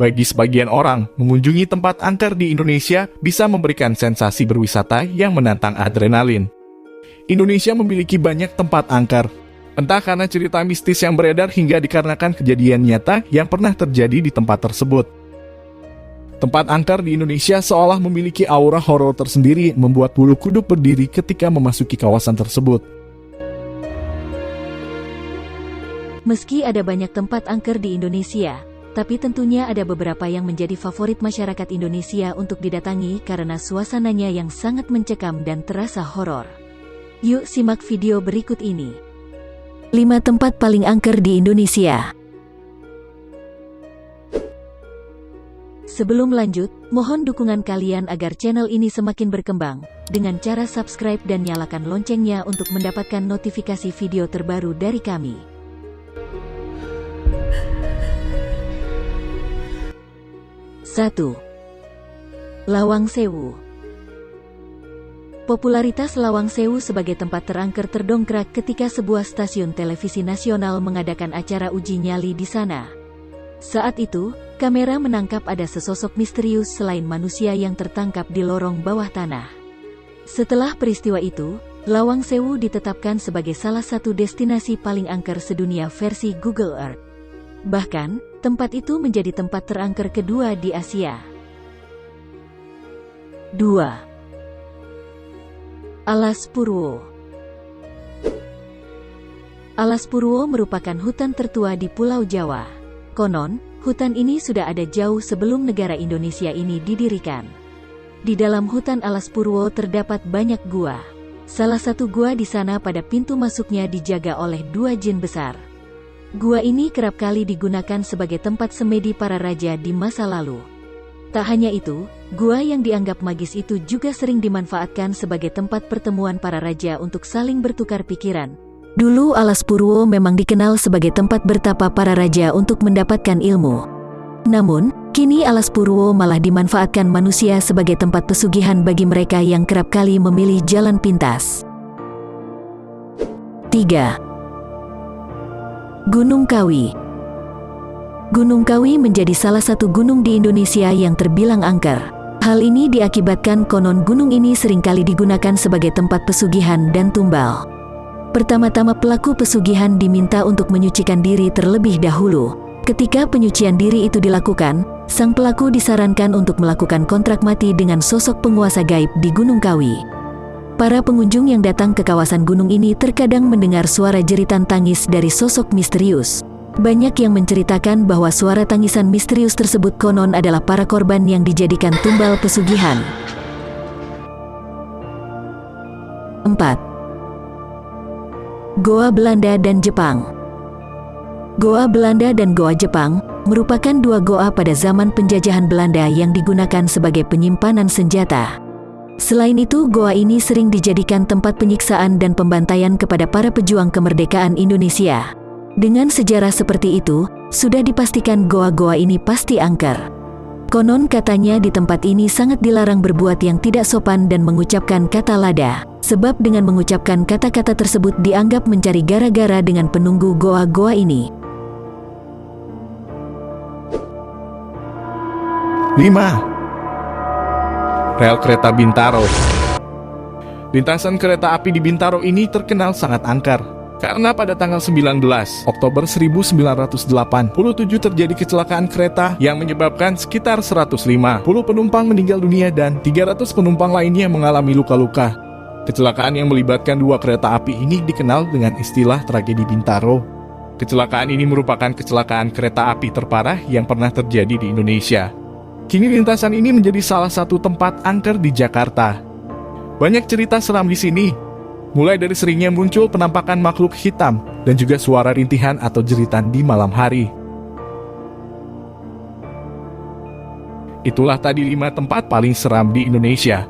Bagi sebagian orang, mengunjungi tempat angker di Indonesia bisa memberikan sensasi berwisata yang menantang adrenalin. Indonesia memiliki banyak tempat angker, entah karena cerita mistis yang beredar hingga dikarenakan kejadian nyata yang pernah terjadi di tempat tersebut. Tempat angker di Indonesia seolah memiliki aura horor tersendiri, membuat bulu kuduk berdiri ketika memasuki kawasan tersebut. Meski ada banyak tempat angker di Indonesia, tapi tentunya ada beberapa yang menjadi favorit masyarakat Indonesia untuk didatangi karena suasananya yang sangat mencekam dan terasa horor. Yuk simak video berikut ini. 5 tempat paling angker di Indonesia. Sebelum lanjut, mohon dukungan kalian agar channel ini semakin berkembang, dengan cara subscribe dan nyalakan loncengnya untuk mendapatkan notifikasi video terbaru dari kami. Satu. Lawang Sewu. Popularitas Lawang Sewu sebagai tempat terangker terdongkrak ketika sebuah stasiun televisi nasional mengadakan acara uji nyali di sana. Saat itu, kamera menangkap ada sesosok misterius selain manusia yang tertangkap di lorong bawah tanah. Setelah peristiwa itu, Lawang Sewu ditetapkan sebagai salah satu destinasi paling angker sedunia versi Google Earth. Bahkan, tempat itu menjadi tempat terangker kedua di Asia. 2. Alas Purwo. Alas Purwo merupakan hutan tertua di Pulau Jawa. Konon, hutan ini sudah ada jauh sebelum negara Indonesia ini didirikan. Di dalam hutan Alas Purwo terdapat banyak gua. Salah satu gua di sana pada pintu masuknya dijaga oleh 2 jin besar. Gua ini kerap kali digunakan sebagai tempat semedi para raja di masa lalu. Tak hanya itu, gua yang dianggap magis itu juga sering dimanfaatkan sebagai tempat pertemuan para raja untuk saling bertukar pikiran. Dulu Alas Purwo memang dikenal sebagai tempat bertapa para raja untuk mendapatkan ilmu. Namun, kini Alas Purwo malah dimanfaatkan manusia sebagai tempat pesugihan bagi mereka yang kerap kali memilih jalan pintas. 3. Gunung Kawi. Gunung Kawi menjadi salah satu gunung di Indonesia yang terbilang angker. Hal ini diakibatkan konon gunung ini seringkali digunakan sebagai tempat pesugihan dan tumbal. Pertama-tama pelaku pesugihan diminta untuk menyucikan diri terlebih dahulu. Ketika penyucian diri itu dilakukan, sang pelaku disarankan untuk melakukan kontrak mati dengan sosok penguasa gaib di Gunung Kawi. Para pengunjung yang datang ke kawasan gunung ini terkadang mendengar suara jeritan tangis dari sosok misterius. Banyak yang menceritakan bahwa suara tangisan misterius tersebut konon adalah para korban yang dijadikan tumbal pesugihan. 4. Goa Belanda dan Jepang. Goa Belanda dan Goa Jepang merupakan 2 goa pada zaman penjajahan Belanda yang digunakan sebagai penyimpanan senjata. Selain itu, goa ini sering dijadikan tempat penyiksaan dan pembantaian kepada para pejuang kemerdekaan Indonesia. Dengan sejarah seperti itu, sudah dipastikan goa-goa ini pasti angker. Konon katanya di tempat ini sangat dilarang berbuat yang tidak sopan dan mengucapkan kata lada, sebab dengan mengucapkan kata-kata tersebut dianggap mencari gara-gara dengan penunggu goa-goa ini. 5. Rel kereta Bintaro. Lintasan kereta api di Bintaro ini terkenal sangat angker. Karena pada tanggal 19 Oktober 1987 terjadi kecelakaan kereta yang menyebabkan sekitar 150 penumpang meninggal dunia dan 300 penumpang lainnya mengalami luka-luka. Kecelakaan yang melibatkan 2 kereta api ini dikenal dengan istilah tragedi Bintaro. Kecelakaan ini merupakan kecelakaan kereta api terparah yang pernah terjadi di Indonesia. Kini lintasan ini menjadi salah satu tempat angker di Jakarta. Banyak cerita seram di sini. Mulai dari seringnya muncul penampakan makhluk hitam dan juga suara rintihan atau jeritan di malam hari. Itulah tadi 5 tempat paling seram di Indonesia.